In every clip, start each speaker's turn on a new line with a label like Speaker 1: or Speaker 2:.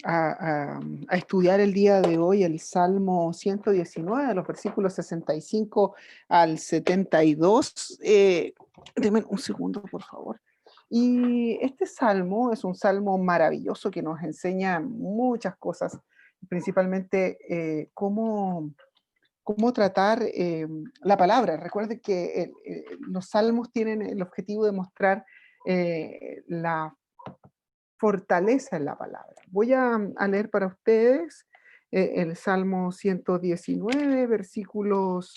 Speaker 1: a estudiar el día de hoy el Salmo 119, de los versículos 65 al 72. Denme un segundo, por favor. Y este salmo es un salmo maravilloso que nos enseña muchas cosas, principalmente cómo tratar la palabra. Recuerde que los salmos tienen el objetivo de mostrar la fortaleza en la palabra. Voy a leer para ustedes el Salmo 119, versículos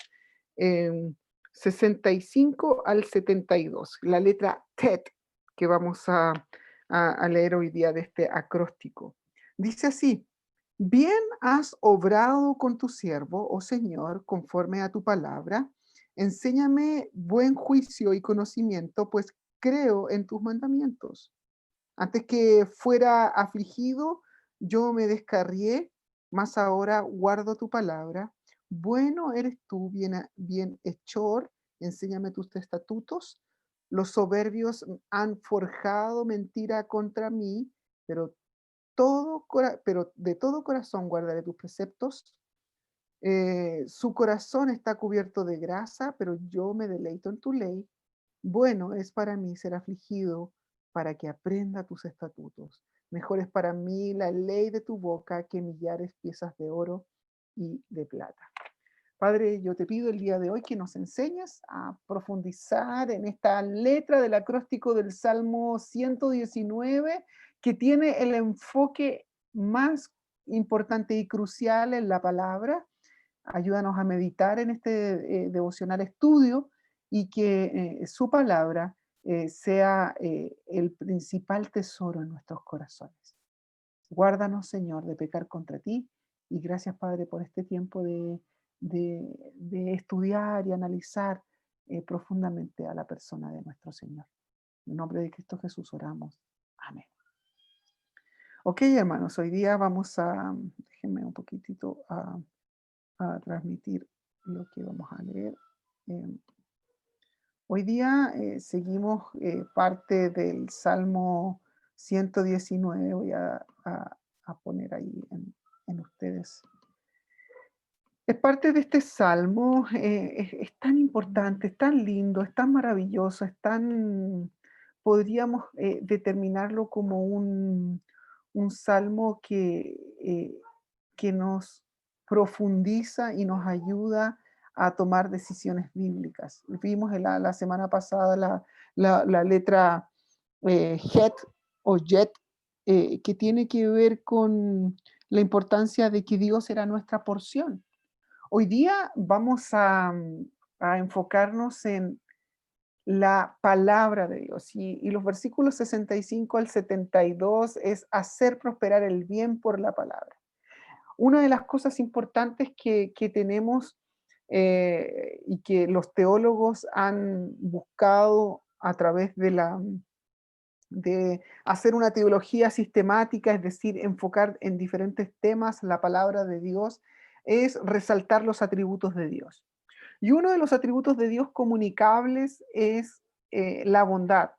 Speaker 1: eh, 65 al 72, la letra Tet que vamos a leer hoy día de este acróstico. Dice así: bien has obrado con tu siervo, oh Señor, conforme a tu palabra. Enséñame buen juicio y conocimiento, pues creo en tus mandamientos. Antes que fuera afligido, yo me descarrié, mas ahora guardo tu palabra. Bueno eres tú, bienhechor, enséñame tus estatutos. Los soberbios han forjado mentira contra mí, pero, pero de todo corazón guardaré tus preceptos. Su corazón está cubierto de grasa, pero yo me deleito en tu ley. Bueno es para mí ser afligido, para que aprenda tus estatutos. Mejor es para mí la ley de tu boca que millares piezas de oro y de plata. Padre, yo te pido el día de hoy que nos enseñes a profundizar en esta letra del acróstico del Salmo 119, que tiene el enfoque más importante y crucial en la palabra. Ayúdanos a meditar en este devocional estudio y que su palabra sea el principal tesoro en nuestros corazones. Guárdanos, Señor, de pecar contra ti, y gracias, Padre, por este tiempo de estudiar y analizar profundamente a la persona de nuestro Señor. En nombre de Cristo Jesús oramos. Amén. Ok, hermanos, hoy día vamos déjenme un poquitito a transmitir lo que vamos a leer. Eh, Hoy día seguimos parte del Salmo 119. Voy a poner ahí en ustedes. Es parte de este salmo, es tan importante, es tan lindo, es tan maravilloso, podríamos determinarlo como un salmo que nos profundiza y nos ayuda a tomar decisiones bíblicas. Vimos la semana pasada la letra Het o Jet, que tiene que ver con la importancia de que Dios era nuestra porción. Hoy día vamos a enfocarnos en la palabra de Dios, y los versículos 65 al 72 es hacer prosperar el bien por la palabra. Una de las cosas importantes que tenemos y que los teólogos han buscado a través de hacer una teología sistemática, es decir, enfocar en diferentes temas la palabra de Dios, es resaltar los atributos de Dios. Y uno de los atributos de Dios comunicables es la bondad.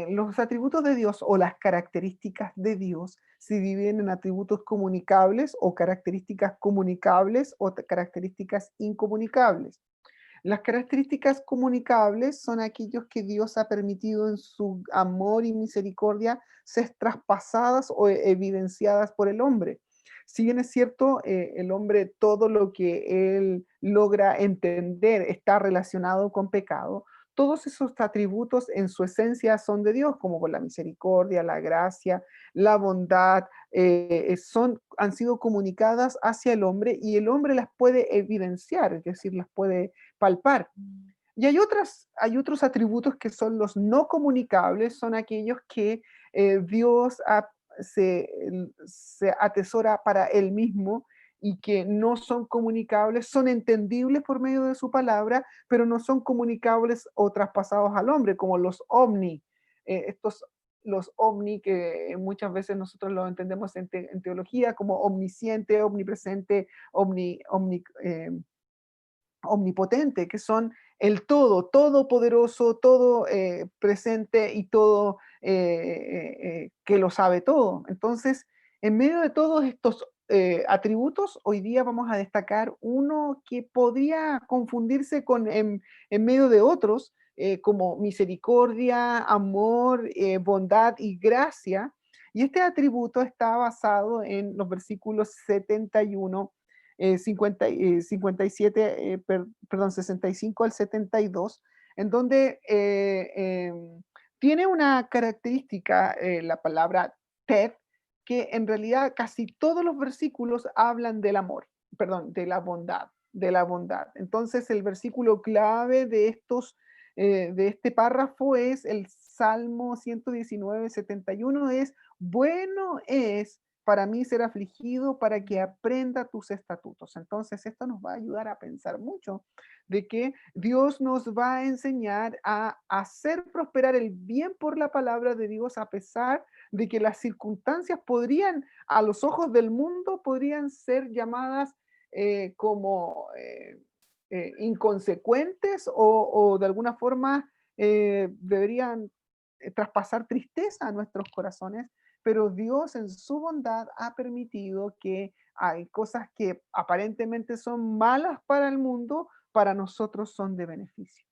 Speaker 1: Los atributos de Dios o las características de Dios se dividen en atributos comunicables o características comunicables o características incomunicables. Las características comunicables son aquellos que Dios ha permitido en su amor y misericordia ser traspasadas o evidenciadas por el hombre. Si bien es cierto, el hombre, todo lo que él logra entender está relacionado con pecado, todos esos atributos en su esencia son de Dios, como por la misericordia, la gracia, la bondad, han sido comunicadas hacia el hombre, y el hombre las puede evidenciar, es decir, las puede palpar. Y hay otros atributos que son los no comunicables, son aquellos que Dios se atesora para él mismo y que no son comunicables, son entendibles por medio de su palabra, pero no son comunicables o traspasados al hombre, como los omni. Los omni, que muchas veces nosotros lo entendemos en teología como omnisciente, omnipresente, omnipotente, que son el todo, todopoderoso, todo presente y todo que lo sabe todo. Entonces, En medio de todos estos atributos, hoy día vamos a destacar uno que podría confundirse en medio de otros, como misericordia, amor, bondad y gracia. Y este atributo está basado en los versículos 71, 57, perdón, 65 al 72, en donde tiene una característica, la palabra TED, que en realidad casi todos los versículos hablan del amor, perdón, de la bondad, de la bondad. Entonces el versículo clave de este párrafo es el Salmo 119, 71, es: bueno es para mí ser afligido para que aprenda tus estatutos. Entonces esto nos va a ayudar a pensar mucho de que Dios nos va a enseñar a hacer prosperar el bien por la palabra de Dios, a pesar de que las circunstancias podrían, a los ojos del mundo, podrían ser llamadas como inconsecuentes o de alguna forma deberían traspasar tristeza a nuestros corazones, pero Dios en su bondad ha permitido que hay cosas que aparentemente son malas para el mundo, para nosotros son de beneficio.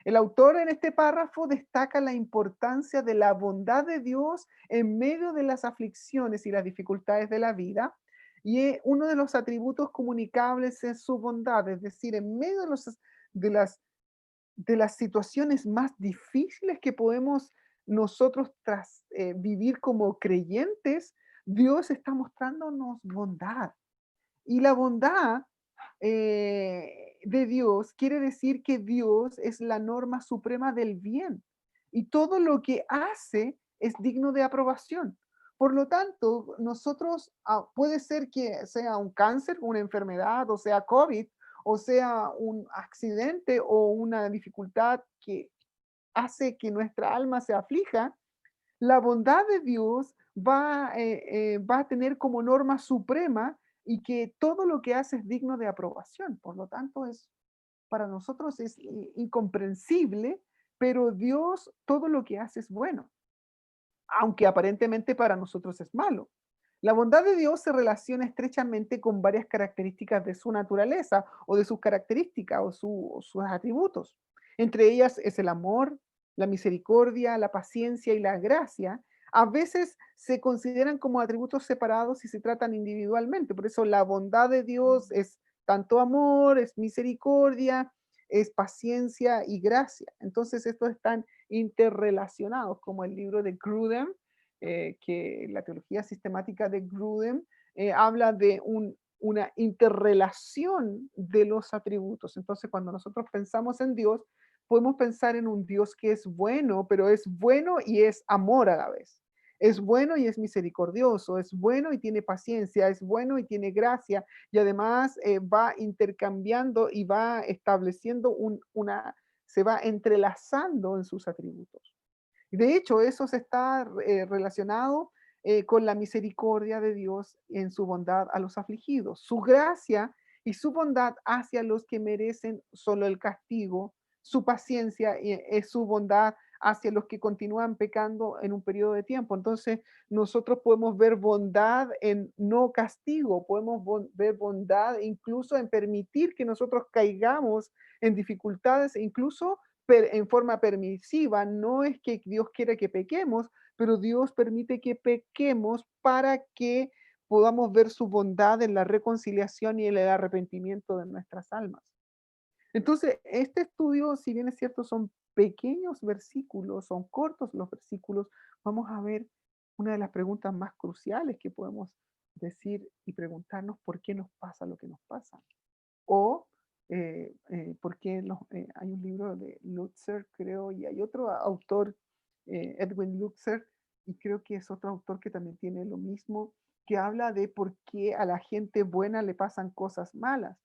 Speaker 1: El autor en este párrafo destaca la importancia de la bondad de Dios en medio de las aflicciones y las dificultades de la vida. Y uno de los atributos comunicables es su bondad, es decir, en medio de las, de las situaciones más difíciles que podemos nosotros vivir como creyentes, Dios está mostrándonos bondad. Y la bondad de Dios quiere decir que Dios es la norma suprema del bien y todo lo que hace es digno de aprobación. Por lo tanto, nosotros, puede ser que sea un cáncer, una enfermedad, o sea COVID, o sea un accidente o una dificultad que hace que nuestra alma se aflija. La bondad de Dios va a tener como norma suprema y que todo lo que hace es digno de aprobación. Por lo tanto, para nosotros es incomprensible, pero Dios todo lo que hace es bueno, aunque aparentemente para nosotros es malo. La bondad de Dios se relaciona estrechamente con varias características de su naturaleza o de sus características o sus atributos. Entre ellas es el amor, la misericordia, la paciencia y la gracia. A veces se consideran como atributos separados y se tratan individualmente. Por eso la bondad de Dios es tanto amor, es misericordia, es paciencia y gracia. Entonces estos están interrelacionados, como el libro de Grudem, que la teología sistemática de Grudem habla de una interrelación de los atributos. Entonces, cuando nosotros pensamos en Dios, podemos pensar en un Dios que es bueno, pero es bueno y es amor a la vez. Es bueno y es misericordioso, es bueno y tiene paciencia, es bueno y tiene gracia, y además va intercambiando y va estableciendo se va entrelazando en sus atributos. De hecho, eso se está relacionado con la misericordia de Dios en su bondad a los afligidos, su gracia y su bondad hacia los que merecen solo el castigo, su paciencia es su bondad hacia los que continúan pecando en un periodo de tiempo. Entonces, nosotros podemos ver bondad en no castigo, podemos ver bondad incluso en permitir que nosotros caigamos en dificultades, e incluso en forma permisiva. No es que Dios quiere que pequemos, pero Dios permite que pequemos para que podamos ver su bondad en la reconciliación y en el arrepentimiento de nuestras almas. Entonces, este estudio, si bien es cierto, son pequeños versículos, son cortos los versículos, vamos a ver una de las preguntas más cruciales que podemos decir y preguntarnos: ¿por qué nos pasa lo que nos pasa? O porque hay un libro de Lutzer, creo, y hay otro autor, Edwin Lutzer, y creo que es otro autor que también tiene lo mismo, que habla de por qué a la gente buena le pasan cosas malas.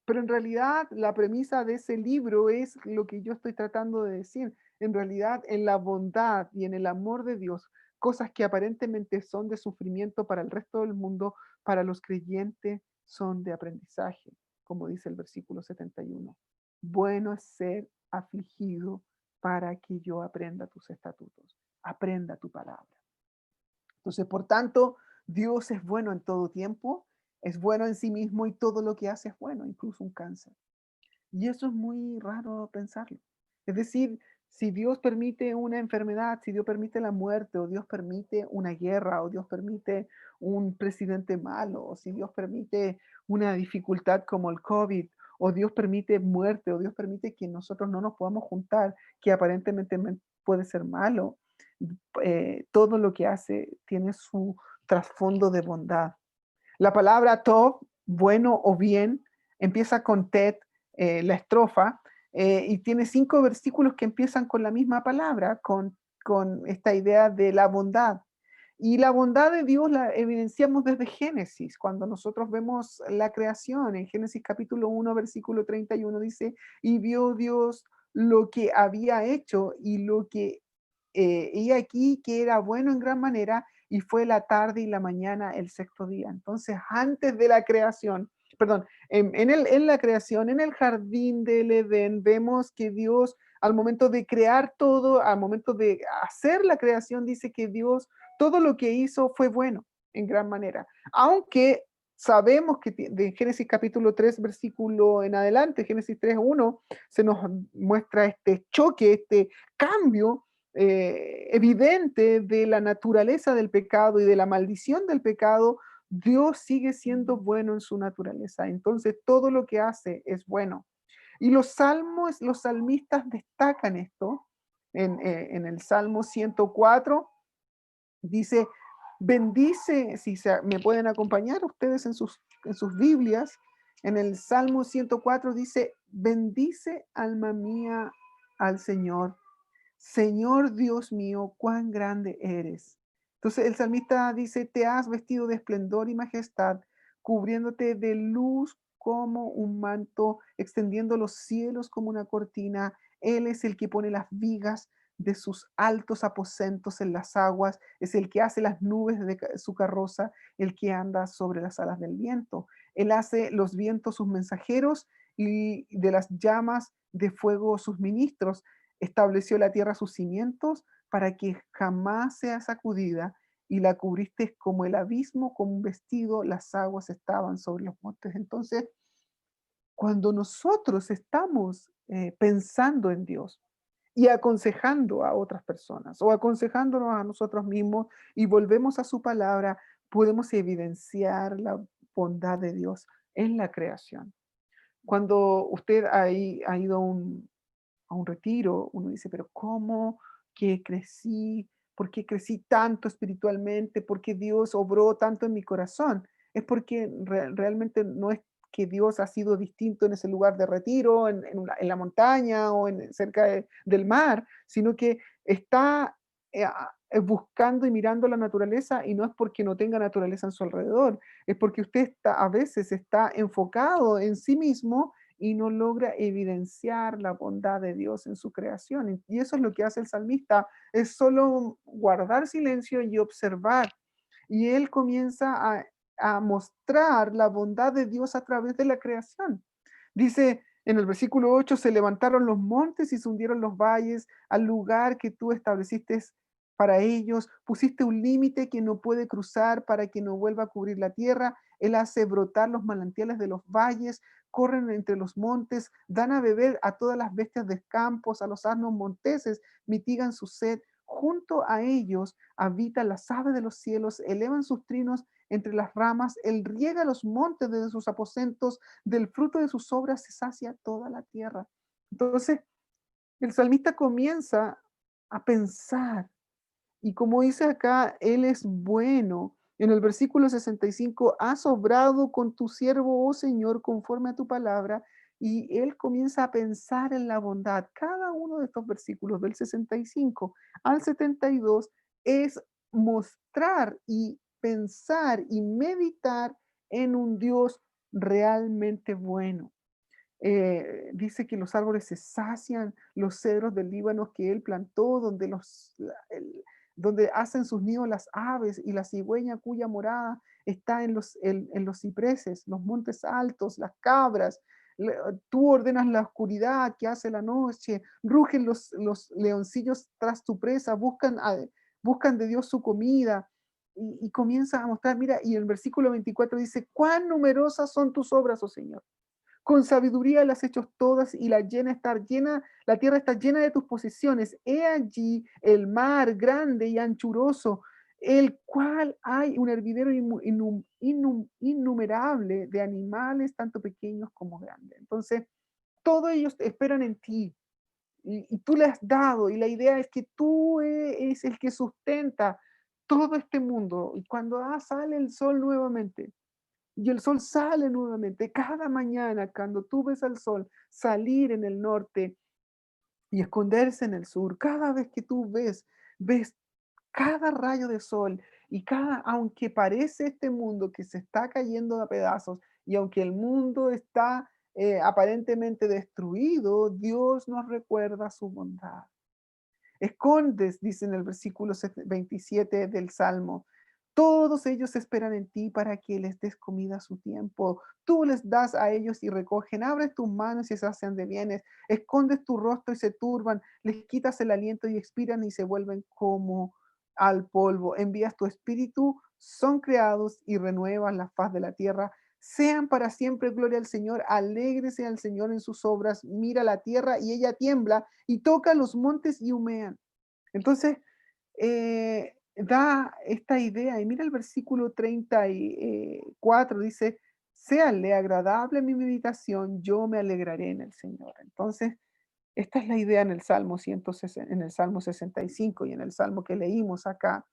Speaker 1: Pero en realidad la premisa de ese libro es lo que yo estoy tratando de decir. En realidad, en la bondad y en el amor de Dios, cosas que aparentemente son de sufrimiento para el resto del mundo, para los creyentes son de aprendizaje, como dice el versículo 71. Bueno es ser afligido para que yo aprenda tus estatutos, aprenda tu palabra. Entonces, por tanto, Dios es bueno en todo tiempo, es bueno en sí mismo y todo lo que hace es bueno, incluso un cáncer. Y eso es muy raro pensarlo. Es decir, si Dios permite una enfermedad, si Dios permite la muerte, o Dios permite una guerra, o Dios permite un presidente malo, o si Dios permite una dificultad como el COVID, o Dios permite muerte, o Dios permite que nosotros no nos podamos juntar, que aparentemente puede ser malo, todo lo que hace tiene su trasfondo de bondad. La palabra tov, bueno o bien, empieza con tet, la estrofa, y tiene 5 versículos que empiezan con la misma palabra, con esta idea de la bondad. Y la bondad de Dios la evidenciamos desde Génesis, cuando nosotros vemos la creación. En Génesis capítulo 1, versículo 31 dice, y vio Dios lo que había hecho y lo que, y aquí que era bueno en gran manera, y fue la tarde y la mañana el sexto día. Entonces, antes de la creación, perdón, en la creación, en el jardín del Edén, vemos que Dios, al momento de crear todo, al momento de hacer la creación, dice que Dios, todo lo que hizo fue bueno en gran manera. Aunque sabemos que de Génesis capítulo 3, versículo en adelante, Génesis 3:1, se nos muestra este choque, este cambio evidente de la naturaleza del pecado y de la maldición del pecado. Dios sigue siendo bueno en su naturaleza. Entonces todo lo que hace es bueno. Y los salmos, los salmistas destacan esto. En el Salmo 104 dice, bendice, si me pueden acompañar ustedes en sus Biblias, en el Salmo 104 dice, bendice alma mía al Señor. Señor Dios mío, cuán grande eres. Entonces el salmista dice, te has vestido de esplendor y majestad, cubriéndote de luz como un manto, extendiendo los cielos como una cortina. Él es el que pone las vigas de sus altos aposentos en las aguas, es el que hace las nubes de su carroza, el que anda sobre las alas del viento. Él hace los vientos sus mensajeros y de las llamas de fuego sus ministros. Estableció la tierra sus cimientos para que jamás sea sacudida, y la cubriste como el abismo, como un vestido, las aguas estaban sobre los montes. Entonces, cuando nosotros estamos pensando en Dios y aconsejando a otras personas o aconsejándonos a nosotros mismos y volvemos a su palabra, podemos evidenciar la bondad de Dios en la creación. Cuando usted ha ido a un retiro, uno dice, pero ¿cómo que crecí? ¿Por qué crecí tanto espiritualmente? ¿Por qué Dios obró tanto en mi corazón? Es porque realmente no es que Dios ha sido distinto en ese lugar de retiro, en la montaña o cerca del mar, sino que está buscando y mirando la naturaleza, y no es porque no tenga naturaleza en su alrededor, es porque usted a veces está enfocado en sí mismo y no logra evidenciar la bondad de Dios en su creación. Y eso es lo que hace el salmista, es solo guardar silencio y observar. Y él comienza a mostrar la bondad de Dios a través de la creación. Dice en el versículo 8, se levantaron los montes y se hundieron los valles al lugar que tú estableciste para ellos, pusiste un límite que no puede cruzar para que no vuelva a cubrir la tierra. Él hace brotar los manantiales de los valles, corren entre los montes, dan a beber a todas las bestias de campos, a los asnos monteses, mitigan su sed. Junto a ellos habitan las aves de los cielos, elevan sus trinos entre las ramas, él riega los montes desde sus aposentos, del fruto de sus obras se sacia toda la tierra. Entonces, el salmista comienza a pensar, y como dice acá, Él es bueno. En el versículo 65, has obrado con tu siervo, oh Señor, conforme a tu palabra. Y Él comienza a pensar en la bondad. Cada uno de estos versículos, del 65 al 72, es mostrar y pensar y meditar en un Dios realmente bueno. Dice que los árboles se sacian, los cedros del Líbano que él plantó, donde hacen sus nidos las aves, y la cigüeña cuya morada está en los cipreses, los montes altos, las cabras. Tú ordenas la oscuridad que hace la noche, rugen los leoncillos tras tu presa, buscan de Dios su comida. y comienza a mostrar, mira, y el versículo 24 dice, cuán numerosas son tus obras, oh Señor. Con sabiduría las has hecho todas y la tierra está llena de tus posesiones. He allí el mar grande y anchuroso, el cual hay un hervidero innumerable de animales, tanto pequeños como grandes. Entonces, todos ellos esperan en ti y tú le has dado y la idea es que tú es el que sustenta todo este mundo. Y cuando sale el sol nuevamente, y el sol sale nuevamente cada mañana, cuando tú ves al sol salir en el norte y esconderse en el sur, cada vez que tú ves cada rayo de sol y aunque parece este mundo que se está cayendo a pedazos y aunque el mundo está aparentemente destruido, Dios nos recuerda su bondad. Escondes, dice en el versículo 27 del Salmo. Todos ellos esperan en ti para que les des comida a su tiempo. Tú les das a ellos y recogen. Abres tus manos y se hacen de bienes. Escondes tu rostro y se turban. Les quitas el aliento y expiran y se vuelven como al polvo. Envías tu espíritu, son creados y renuevas la faz de la tierra. Sean para siempre gloria al Señor, alégrese al Señor en sus obras, mira la tierra y ella tiembla y toca los montes y humean. Entonces, da esta idea y mira el versículo 34, dice, séale agradable mi meditación, yo me alegraré en el Señor. Entonces, esta es la idea en el Salmo 160, en el Salmo 65 y en el Salmo que leímos acá,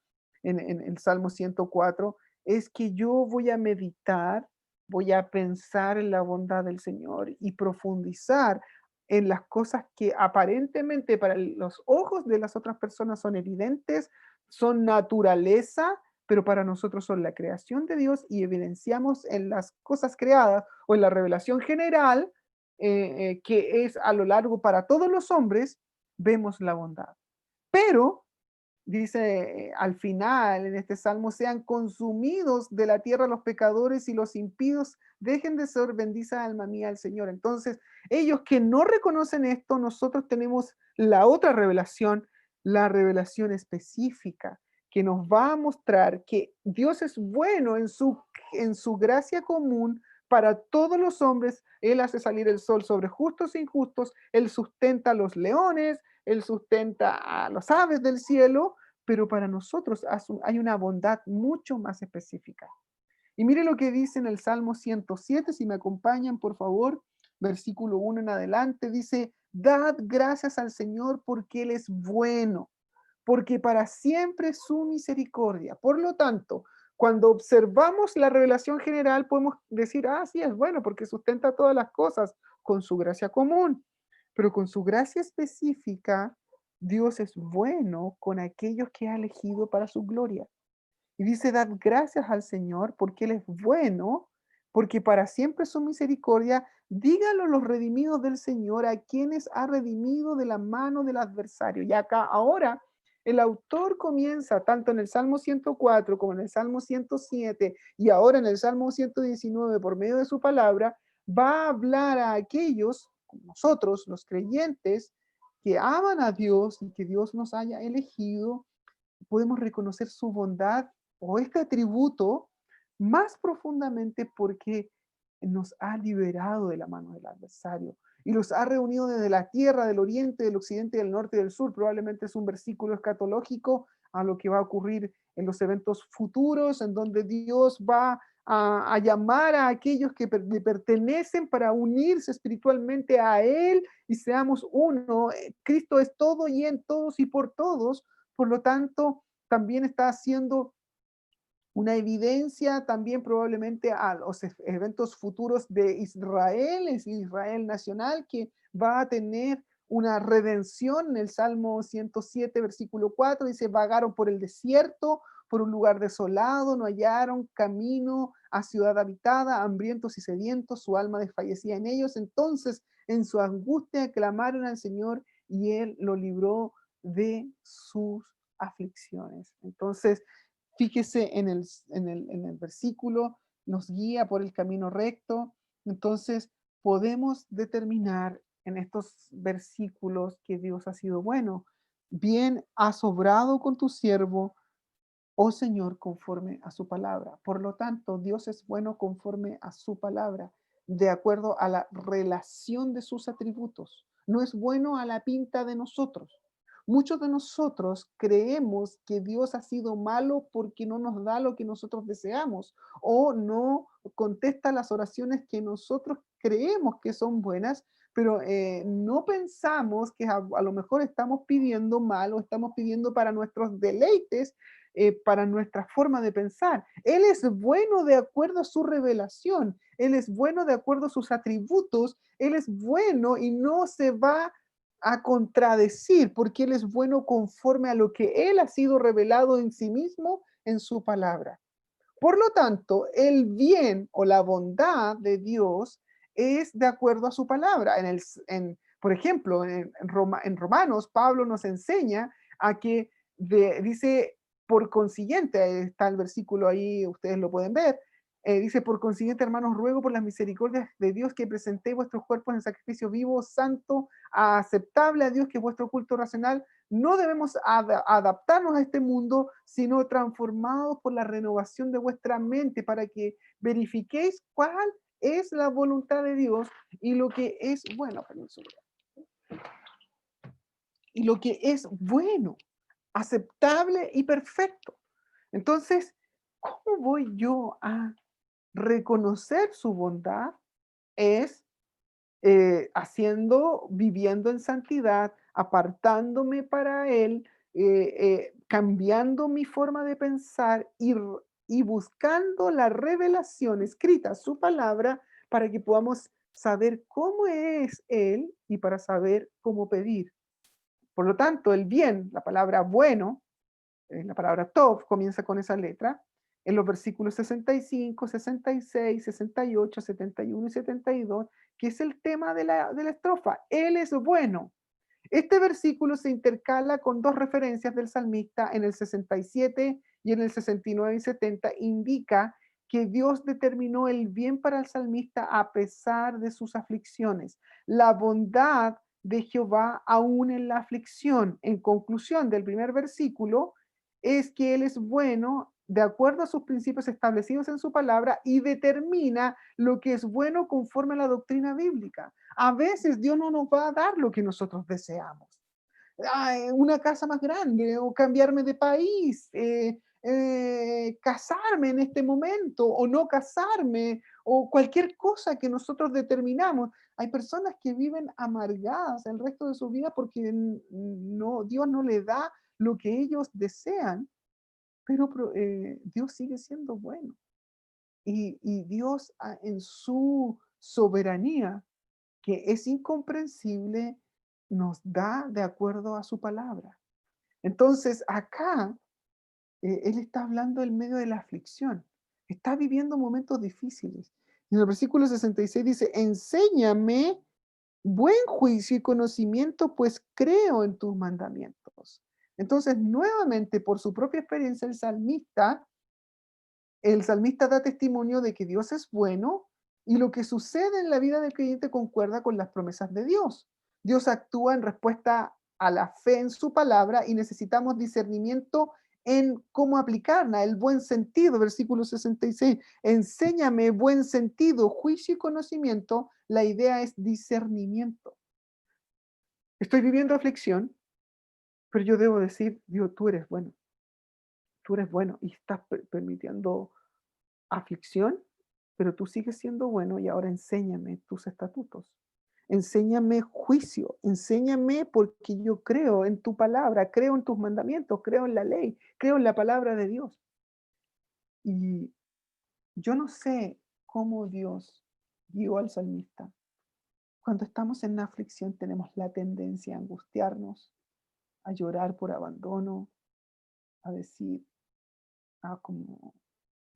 Speaker 1: en el Salmo 104, es que yo voy a meditar, voy a pensar en la bondad del Señor y profundizar en las cosas que aparentemente para los ojos de las otras personas son evidentes, son naturaleza, pero para nosotros son la creación de Dios y evidenciamos en las cosas creadas o en la revelación general que es a lo largo para todos los hombres, vemos la bondad. Pero, dice al final en este salmo, sean consumidos de la tierra los pecadores y los impíos, dejen de ser, bendiza alma mía al Señor. Entonces, ellos que no reconocen esto, nosotros tenemos la otra revelación, la revelación específica, que nos va a mostrar que Dios es bueno en su gracia común para todos los hombres. Él hace salir el sol sobre justos e injustos, Él sustenta a los leones, Él sustenta a las aves del cielo, pero para nosotros hay una bondad mucho más específica. Y mire lo que dice en el Salmo 107, si me acompañan, por favor, versículo 1 en adelante, dice, dad gracias al Señor porque Él es bueno, porque para siempre es su misericordia. Por lo tanto, cuando observamos la revelación general, podemos decir, sí, es bueno, porque sustenta todas las cosas con su gracia común, pero con su gracia específica, Dios es bueno con aquellos que ha elegido para su gloria. Y dice, dad gracias al Señor porque Él es bueno, porque para siempre es su misericordia. Díganlo los redimidos del Señor, a quienes ha redimido de la mano del adversario. Y acá ahora el autor comienza tanto en el Salmo 104 como en el Salmo 107 y ahora en el Salmo 119 por medio de su palabra, va a hablar a aquellos, como nosotros, los creyentes, que aman a Dios y que Dios nos haya elegido. Podemos reconocer su bondad o este atributo más profundamente porque nos ha liberado de la mano del adversario y los ha reunido desde la tierra, del oriente, del occidente, del norte y del sur. Probablemente es un versículo escatológico a lo que va a ocurrir en los eventos futuros, en donde Dios va a llamar a aquellos que le pertenecen para unirse espiritualmente a Él y seamos uno. Cristo es todo y en todos y por todos. Por lo tanto, también está haciendo una evidencia también probablemente a los eventos futuros de Israel, es Israel nacional, que va a tener una redención. En el Salmo 107, versículo 4, dice, vagaron por el desierto, por un lugar desolado, no hallaron camino a ciudad habitada, hambrientos y sedientos, su alma desfallecía en ellos. Entonces, en su angustia, clamaron al Señor y Él lo libró de sus aflicciones. Entonces, fíjese en el versículo, nos guía por el camino recto. Entonces, podemos determinar en estos versículos que Dios ha sido bueno. Bien has obrado con tu siervo, oh Señor, conforme a su palabra. Por lo tanto, Dios es bueno conforme a su palabra, de acuerdo a la relación de sus atributos. No es bueno a la pinta de nosotros. Muchos de nosotros creemos que Dios ha sido malo porque no nos da lo que nosotros deseamos o no contesta las oraciones que nosotros creemos que son buenas, pero no pensamos que a lo mejor estamos pidiendo mal o estamos pidiendo para nuestros deleites, para nuestra forma de pensar. Él es bueno de acuerdo a su revelación, Él es bueno de acuerdo a sus atributos, Él es bueno y no se va a contradecir, porque Él es bueno conforme a lo que Él ha sido revelado en sí mismo en su palabra. Por lo tanto, el bien o la bondad de Dios es de acuerdo a su palabra. Por ejemplo, en Romanos, Pablo nos enseña a que dice, por consiguiente, está el versículo ahí, ustedes lo pueden ver, dice, por consiguiente, hermanos, ruego por las misericordias de Dios que presentéis vuestros cuerpos en sacrificio vivo, santo, aceptable a Dios, que es vuestro culto racional. No debemos adaptarnos a este mundo, sino transformados por la renovación de vuestra mente para que verifiquéis cuál es la voluntad de Dios y lo que es bueno. Y lo que es bueno, aceptable y perfecto. Entonces, ¿cómo voy yo a reconocer su bondad? Es viviendo en santidad, apartándome para Él, cambiando mi forma de pensar y buscando la revelación escrita, su palabra, para que podamos saber cómo es Él y para saber cómo pedir. Por lo tanto, el bien, la palabra bueno, la palabra tov comienza con esa letra, en los versículos 65, 66, 68, 71 y 72, que es el tema de la estrofa. Él es bueno. Este versículo se intercala con dos referencias del salmista en el 67 y en el 69 y 70, indica que Dios determinó el bien para el salmista a pesar de sus aflicciones. La bondad de Jehová aún en la aflicción. En conclusión del primer versículo, es que Él es bueno de acuerdo a sus principios establecidos en su palabra y determina lo que es bueno conforme a la doctrina bíblica. A veces Dios no nos va a dar lo que nosotros deseamos. Una casa más grande o cambiarme de país, casarme en este momento o no casarme o cualquier cosa que nosotros determinamos. Hay personas que viven amargadas el resto de su vida porque Dios no le da lo que ellos desean, pero Dios sigue siendo bueno. Y Dios en su soberanía, que es incomprensible, nos da de acuerdo a su palabra. Entonces, acá, Él está hablando en medio de la aflicción. Está viviendo momentos difíciles. En el versículo 66 dice, enséñame buen juicio y conocimiento, pues creo en tus mandamientos. Entonces, nuevamente, por su propia experiencia, el salmista da testimonio de que Dios es bueno y lo que sucede en la vida del creyente concuerda con las promesas de Dios. Dios actúa en respuesta a la fe en su palabra y necesitamos discernimiento en cómo aplicarla, el buen sentido, versículo 66. Enséñame buen sentido, juicio y conocimiento. La idea es discernimiento. Estoy viviendo aflicción, pero yo debo decir, Dios, tú eres bueno y estás permitiendo aflicción, pero tú sigues siendo bueno y ahora enséñame tus estatutos. Enséñame juicio, enséñame porque yo creo en tu palabra, creo en tus mandamientos, creo en la ley, creo en la palabra de Dios. Y yo no sé cómo Dios guió al salmista. Cuando estamos en una aflicción tenemos la tendencia a angustiarnos, a llorar por abandono, a decir, como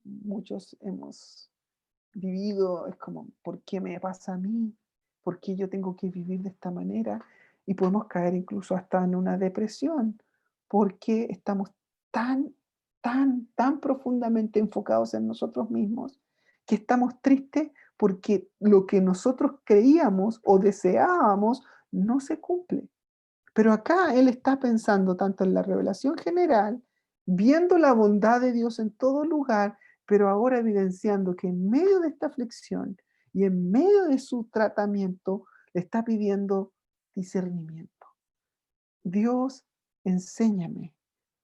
Speaker 1: muchos hemos vivido, es como, ¿por qué me pasa a mí? ¿Por qué yo tengo que vivir de esta manera? Y podemos caer incluso hasta en una depresión, porque estamos tan, tan, tan profundamente enfocados en nosotros mismos, que estamos tristes porque lo que nosotros creíamos o deseábamos no se cumple. Pero acá él está pensando tanto en la revelación general viendo la bondad de Dios en todo lugar, pero ahora evidenciando que en medio de esta aflicción y en medio de su tratamiento, le está pidiendo discernimiento. Dios, enséñame,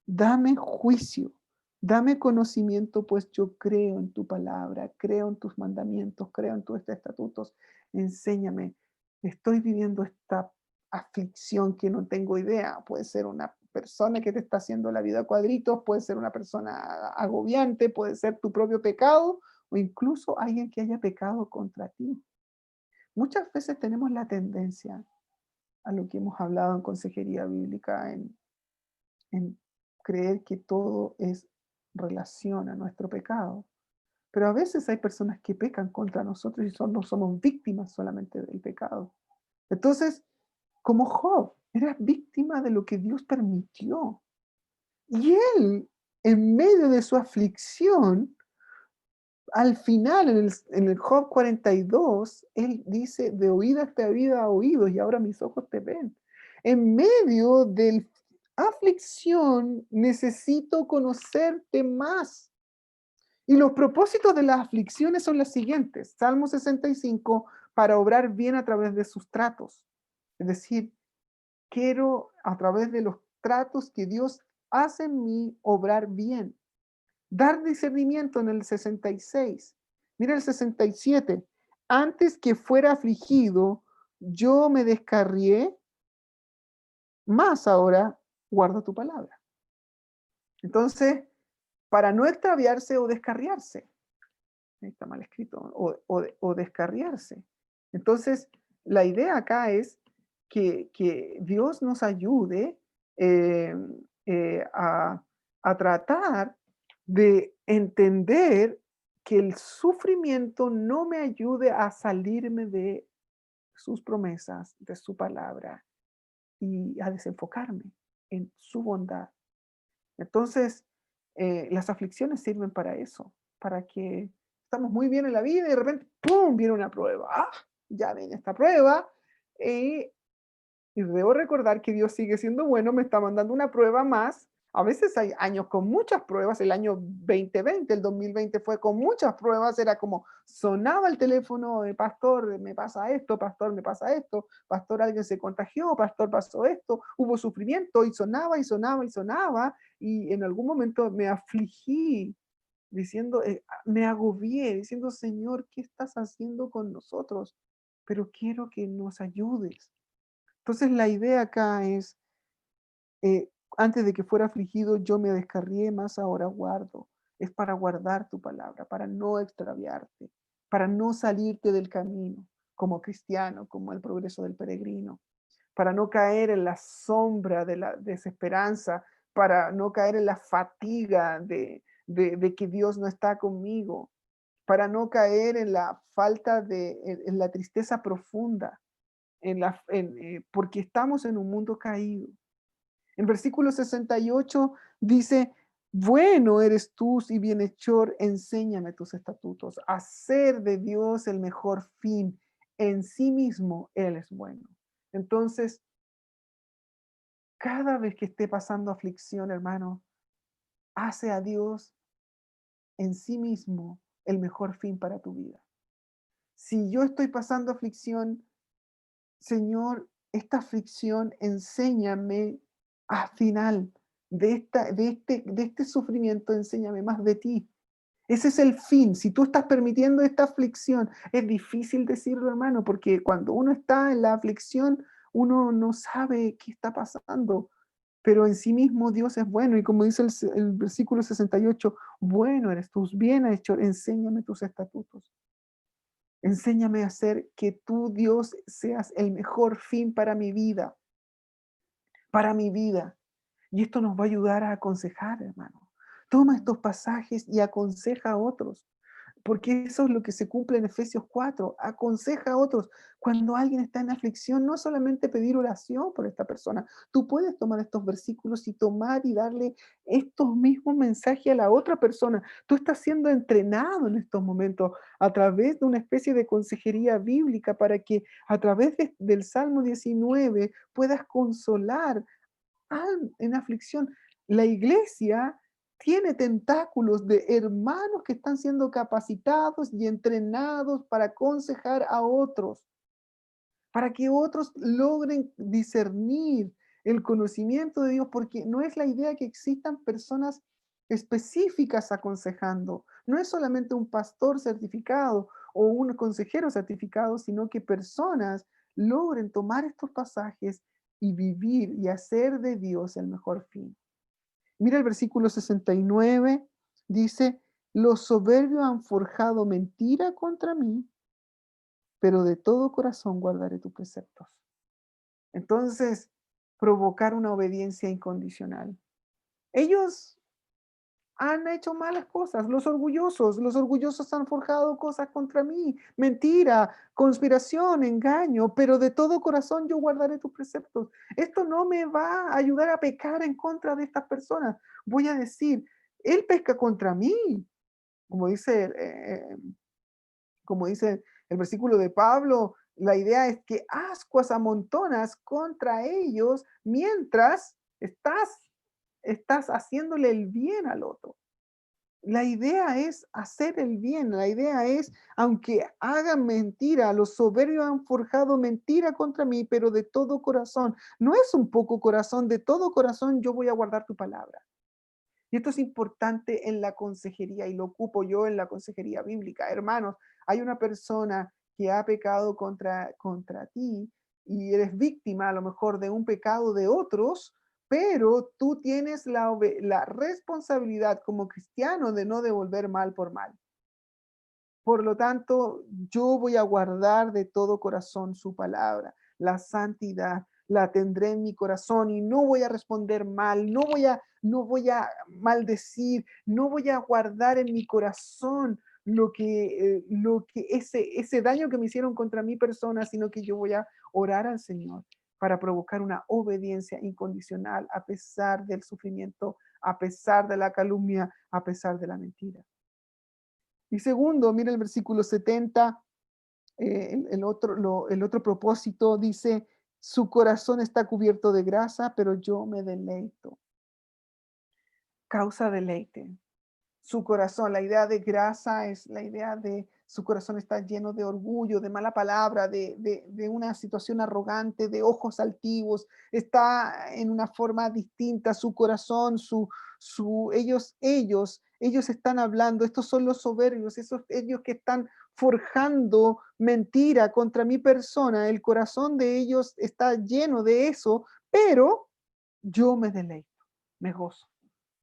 Speaker 1: dame juicio, dame conocimiento, pues yo creo en tu palabra, creo en tus mandamientos, creo en tus estatutos. Enséñame, estoy viviendo esta aflicción que no tengo idea. Puede ser una persona que te está haciendo la vida a cuadritos, puede ser una persona agobiante, puede ser tu propio pecado o incluso alguien que haya pecado contra ti. Muchas veces tenemos la tendencia a lo que hemos hablado en consejería bíblica, en creer que todo es relación a nuestro pecado. Pero a veces hay personas que pecan contra nosotros y no somos víctimas solamente del pecado. Entonces, como Job, era víctima de lo que Dios permitió. Y él, en medio de su aflicción, al final, en el Job 42, él dice, de oídas te había oído y ahora mis ojos te ven. En medio de aflicción, necesito conocerte más. Y los propósitos de las aflicciones son los siguientes. Salmo 65, para obrar bien a través de sus tratos. Es decir, quiero a través de los tratos que Dios hace en mí obrar bien. Dar discernimiento en el 66. Mira el 67. Antes que fuera afligido, yo me descarrié, más ahora guardo tu palabra. Entonces, para no extraviarse o descarriarse, está mal escrito, o descarriarse. Entonces, la idea acá es que Dios nos ayude eh, a tratar de entender que el sufrimiento no me ayude a salirme de sus promesas, de su palabra y a desenfocarme en su bondad. Entonces, las aflicciones sirven para eso, para que estamos muy bien en la vida y de repente, ¡pum!, viene una prueba. ¡Ah! Ya viene esta prueba. eh, y debo recordar que Dios sigue siendo bueno, me está mandando una prueba más. A veces hay años con muchas pruebas, el año 2020, el 2020 fue con muchas pruebas, era como sonaba el teléfono, pastor, me pasa esto, pastor, me pasa esto, pastor, alguien se contagió, pastor, pasó esto, hubo sufrimiento y sonaba y sonaba y sonaba, y en algún momento me afligí, diciendo, me agobié, diciendo, Señor, ¿qué estás haciendo con nosotros? Pero quiero que nos ayudes. Entonces la idea acá es, eh, antes de que fuera afligido, yo me descarrié, más ahora guardo. Es para guardar tu palabra, para no extraviarte, para no salirte del camino como cristiano, como el progreso del peregrino, para no caer en la sombra de la desesperanza, para no caer en la fatiga de que Dios no está conmigo, para no caer en la falta en la tristeza profunda, porque estamos en un mundo caído. En versículo 68 dice, bueno eres tú y bienhechor, enséñame tus estatutos. Hacer de Dios el mejor fin. En sí mismo Él es bueno. Entonces, cada vez que esté pasando aflicción, hermano, hace a Dios en sí mismo el mejor fin para tu vida. Si yo estoy pasando aflicción, Señor, esta aflicción enséñame al final de este sufrimiento, enséñame más de ti. Ese es el fin. Si tú estás permitiendo esta aflicción, es difícil decirlo, hermano, porque cuando uno está en la aflicción, uno no sabe qué está pasando, pero en sí mismo Dios es bueno. Y como dice el versículo 68, bueno eres tú, bien hecho, enséñame tus estatutos. Enséñame a hacer que tú, Dios, seas el mejor fin para mi vida, para mi vida. Y esto nos va a ayudar a aconsejar, hermano. Toma estos pasajes y aconseja a otros, porque eso es lo que se cumple en Efesios 4. Aconseja a otros. Cuando alguien está en aflicción, no solamente pedir oración por esta persona. Tú puedes tomar estos versículos y tomar y darle estos mismos mensajes a la otra persona. Tú estás siendo entrenado en estos momentos a través de una especie de consejería bíblica para que a través del Salmo 19 puedas consolar en aflicción. La iglesia tiene tentáculos de hermanos que están siendo capacitados y entrenados para aconsejar a otros, para que otros logren discernir el conocimiento de Dios, porque no es la idea que existan personas específicas aconsejando, no es solamente un pastor certificado o un consejero certificado, sino que personas logren tomar estos pasajes y vivir y hacer de Dios el mejor fin. Mira el versículo 69, dice, los soberbios han forjado mentira contra mí, pero de todo corazón guardaré tus preceptos. Entonces, provocar una obediencia incondicional. Ellos han hecho malas cosas, los orgullosos han forjado cosas contra mí, mentira, conspiración, engaño, pero de todo corazón yo guardaré tus preceptos. Esto no me va a ayudar a pecar en contra de estas personas. Voy a decir, él peca contra mí, como dice, como dice el versículo de Pablo, la idea es que ascuas amontonas contra ellos mientras estás haciéndole el bien al otro. La idea es hacer el bien, la idea es, aunque hagan mentira, los soberbios han forjado mentira contra mí, pero de todo corazón. No es un poco corazón, de todo corazón yo voy a guardar tu palabra. Y esto es importante en la consejería y lo ocupo yo en la consejería bíblica. Hermanos, hay una persona que ha pecado contra ti y eres víctima a lo mejor de un pecado de otros, pero tú tienes la responsabilidad como cristiano de no devolver mal por mal. Por lo tanto, yo voy a guardar de todo corazón su palabra, la santidad, la tendré en mi corazón y no voy a responder mal, no voy a maldecir, no voy a guardar en mi corazón lo que ese daño que me hicieron contra mi persona, sino que yo voy a orar al Señor para provocar una obediencia incondicional a pesar del sufrimiento, a pesar de la calumnia, a pesar de la mentira. Y segundo, mira el versículo 70, el otro propósito dice, su corazón está cubierto de grasa, pero yo me deleito. Causa deleite. Su corazón, la idea de grasa es la idea de su corazón está lleno de orgullo, de mala palabra, de una situación arrogante, de ojos altivos, está en una forma distinta, su corazón, ellos están hablando, estos son los soberbios, ellos que están forjando mentira contra mi persona, el corazón de ellos está lleno de eso, pero yo me deleito, me gozo.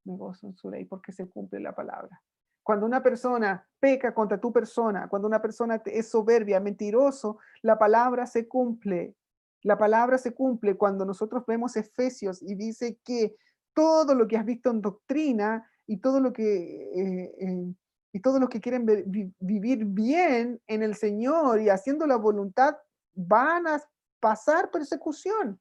Speaker 1: Me gozo en su ley porque se cumple la palabra. Cuando una persona peca contra tu persona, cuando una persona es soberbia, mentiroso, la palabra se cumple. La palabra se cumple cuando nosotros vemos Efesios y dice que todo lo que has visto en doctrina y todos los que quieren vivir bien en el Señor y haciendo la voluntad van a pasar persecución,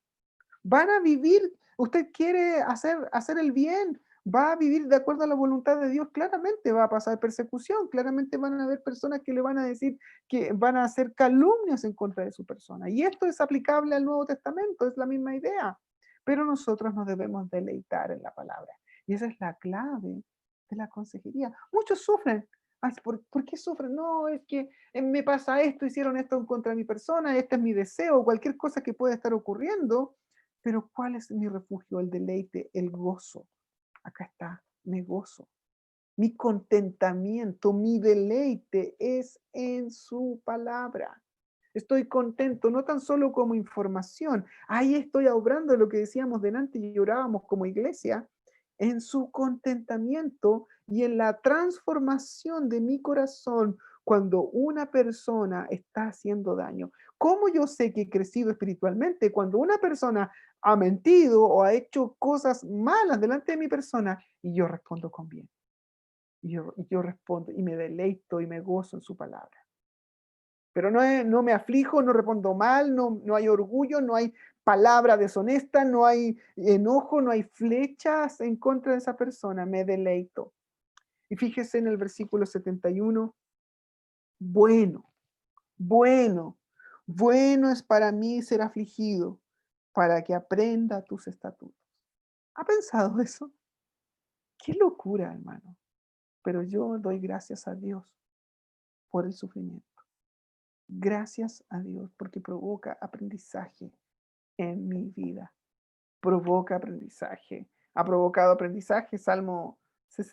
Speaker 1: van a vivir. Usted quiere hacer el bien, va a vivir de acuerdo a la voluntad de Dios, claramente va a pasar persecución, claramente van a haber personas que le van a decir que van a hacer calumnias en contra de su persona. Y esto es aplicable al Nuevo Testamento, es la misma idea. Pero nosotros nos debemos deleitar en la palabra. Y esa es la clave de la consejería. Muchos sufren. Ay, ¿por qué sufren? No, es que me pasa esto, hicieron esto en contra de mi persona, este es mi deseo, cualquier cosa que pueda estar ocurriendo. Pero ¿cuál es mi refugio? El deleite, el gozo. Acá está, me gozo. Mi contentamiento, mi deleite es en su palabra. Estoy contento, no tan solo como información. Ahí estoy obrando lo que decíamos delante y orábamos como iglesia, en su contentamiento y en la transformación de mi corazón cuando una persona está haciendo daño. ¿Cómo yo sé que he crecido espiritualmente? Cuando una persona ha mentido o ha hecho cosas malas delante de mi persona y yo respondo con bien. Y yo respondo y me deleito y me gozo en su palabra. Pero no me aflijo, no respondo mal, no hay orgullo, no hay palabra deshonesta, no hay enojo, no hay flechas en contra de esa persona, me deleito. Y fíjese en el versículo 71, bueno, bueno, bueno es para mí ser afligido, para que aprenda tus estatutos. ¿Ha pensado eso? Qué locura, hermano. Pero yo doy gracias a Dios por el sufrimiento. Gracias a Dios porque provoca aprendizaje en mi vida. Provoca aprendizaje. Ha provocado aprendizaje. Salmo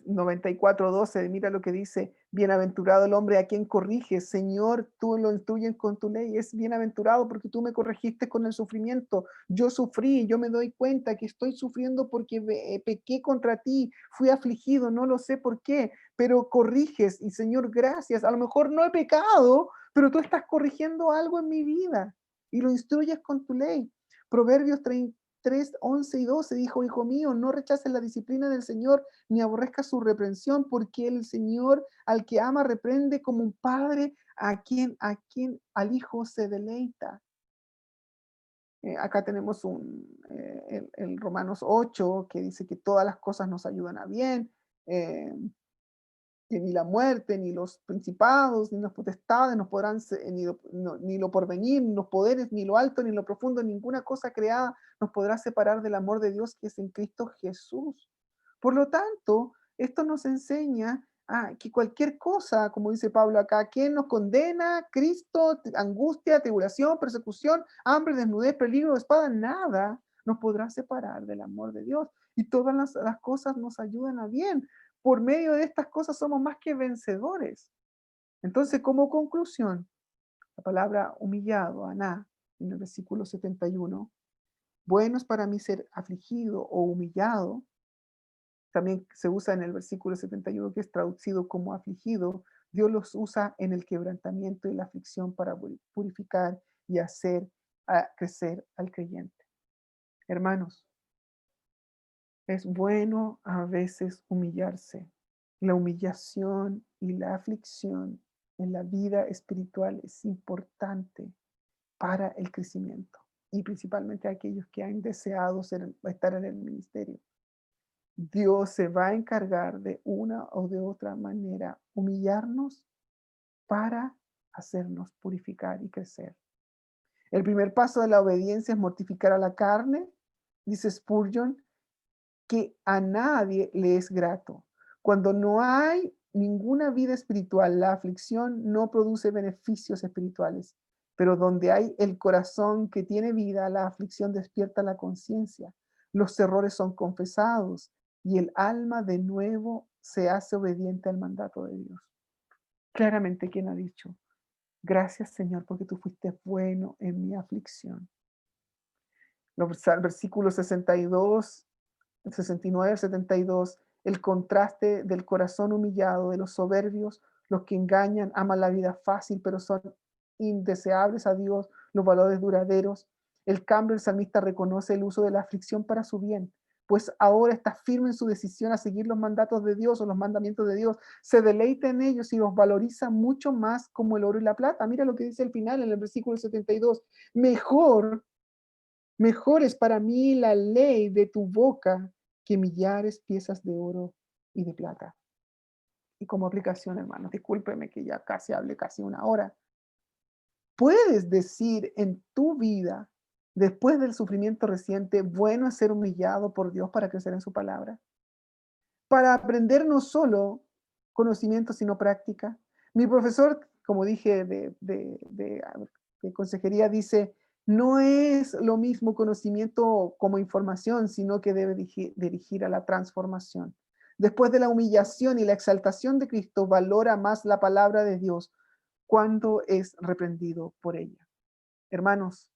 Speaker 1: 94:12. Mira lo que dice: bienaventurado el hombre a quien corriges, Señor, tú lo intuyes con tu ley. Es bienaventurado porque tú me corregiste con el sufrimiento. Yo sufrí, yo me doy cuenta que estoy sufriendo porque pequé contra ti, fui afligido, no lo sé por qué, pero corriges y Señor, gracias. A lo mejor no he pecado, pero tú estás corrigiendo algo en mi vida y lo instruyes con tu ley. Proverbios 3:11 y 12 dijo: hijo mío, no rechaces la disciplina del Señor, ni aborrezcas su reprensión, porque el Señor al que ama reprende como un padre a quien al hijo se deleita. Acá tenemos el Romanos 8 que dice que todas las cosas nos ayudan a bien, eh, que ni la muerte, ni los principados, ni las potestades nos podrán, ni lo porvenir, ni los poderes, ni lo alto, ni lo profundo, ninguna cosa creada nos podrá separar del amor de Dios que es en Cristo Jesús. Por lo tanto, esto nos enseña que cualquier cosa, como dice Pablo acá, ¿quién nos condena? Cristo, angustia, tribulación, persecución, hambre, desnudez, peligro, espada, nada nos podrá separar del amor de Dios. Y todas las cosas nos ayudan a bien. Por medio de estas cosas somos más que vencedores. Entonces, como conclusión, la palabra humillado, aná, en el versículo 71, bueno es para mí ser afligido o humillado. También se usa en el versículo 71, que es traducido como afligido. Dios los usa en el quebrantamiento y la aflicción para purificar y hacer crecer al creyente. Hermanos, es bueno a veces humillarse. La humillación y la aflicción en la vida espiritual es importante para el crecimiento y principalmente aquellos que han deseado estar en el ministerio. Dios se va a encargar de una o de otra manera humillarnos para hacernos purificar y crecer. El primer paso de la obediencia es mortificar a la carne, dice Spurgeon, que a nadie le es grato. Cuando no hay ninguna vida espiritual, la aflicción no produce beneficios espirituales, pero donde hay el corazón que tiene vida, la aflicción despierta la conciencia. Los errores son confesados y el alma de nuevo se hace obediente al mandato de Dios. Claramente, quien ha dicho: gracias, Señor, porque tú fuiste bueno en mi aflicción. Los versículos 62, 69 al 72, el contraste del corazón humillado, de los soberbios, los que engañan, aman la vida fácil, pero son indeseables a Dios, los valores duraderos. El cambio, el salmista reconoce el uso de la aflicción para su bien, pues ahora está firme en su decisión a seguir los mandatos de Dios o los mandamientos de Dios, se deleita en ellos y los valoriza mucho más como el oro y la plata. Mira lo que dice el final en el versículo 72, mejor es para mí la ley de tu boca que millares piezas de oro y de plata. Y como aplicación, hermanos, discúlpeme que ya casi hablé casi una hora. ¿Puedes decir en tu vida, después del sufrimiento reciente, bueno es ser humillado por Dios para crecer en su palabra? Para aprender no solo conocimiento, sino práctica. Mi profesor, como dije, de consejería, dice: no es lo mismo conocimiento como información, sino que debe dirigir a la transformación. Después de la humillación y la exaltación de Cristo, valora más la palabra de Dios cuando es reprendido por ella. Hermanos,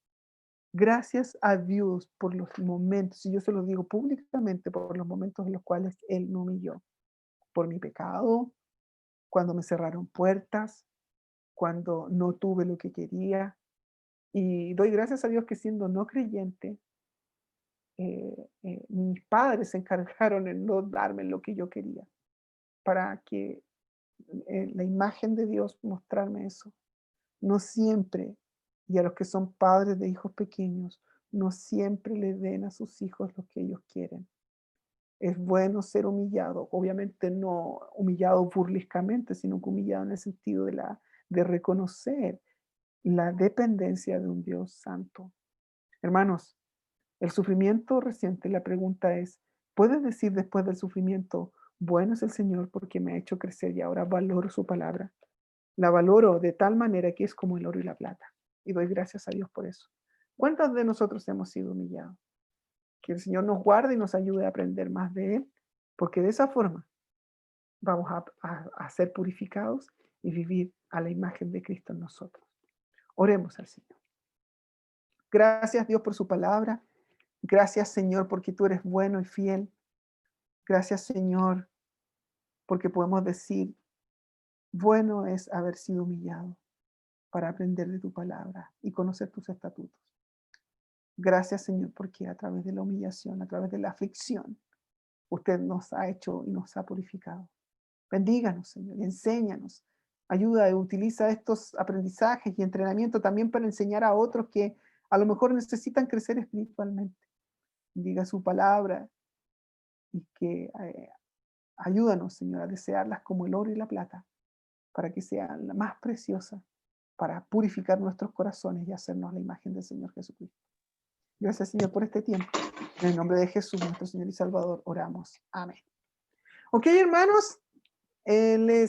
Speaker 1: gracias a Dios por los momentos, y yo se lo digo públicamente, por los momentos en los cuales Él me humilló por mi pecado, cuando me cerraron puertas, cuando no tuve lo que quería. Y doy gracias a Dios que siendo no creyente, mis padres se encargaron en no darme lo que yo quería, para que la imagen de Dios mostrarme eso. No siempre, y a los que son padres de hijos pequeños, no siempre le den a sus hijos lo que ellos quieren. Es bueno ser humillado, obviamente no humillado burlescamente, sino que humillado en el sentido de reconocer la dependencia de un Dios santo. Hermanos, el sufrimiento reciente, la pregunta es: ¿puedes decir después del sufrimiento, Bueno es el Señor porque me ha hecho crecer y ahora valoro su palabra. La valoro de tal manera que es como el oro y la plata. Y doy gracias a Dios por eso. ¿Cuántos de nosotros hemos sido humillados? Que el Señor nos guarde y nos ayude a aprender más de Él, porque de esa forma vamos a ser purificados y vivir a la imagen de Cristo en nosotros. Oremos al Señor. Gracias Dios por su palabra. Gracias Señor porque tú eres bueno y fiel. Gracias Señor porque podemos decir, bueno es haber sido humillado para aprender de tu palabra y conocer tus estatutos. Gracias Señor porque a través de la humillación, a través de la aflicción, usted nos ha hecho y nos ha purificado. Bendíganos, Señor, y enséñanos. Ayuda y utiliza estos aprendizajes y entrenamiento también para enseñar a otros que a lo mejor necesitan crecer espiritualmente. Diga su palabra y que ayúdanos, Señor, a desearlas como el oro y la plata, para que sean la más preciosa, para purificar nuestros corazones y hacernos la imagen del Señor Jesucristo. Gracias, Señor, por este tiempo. En el nombre de Jesús, nuestro Señor y Salvador, oramos. Amén. Ok, hermanos, les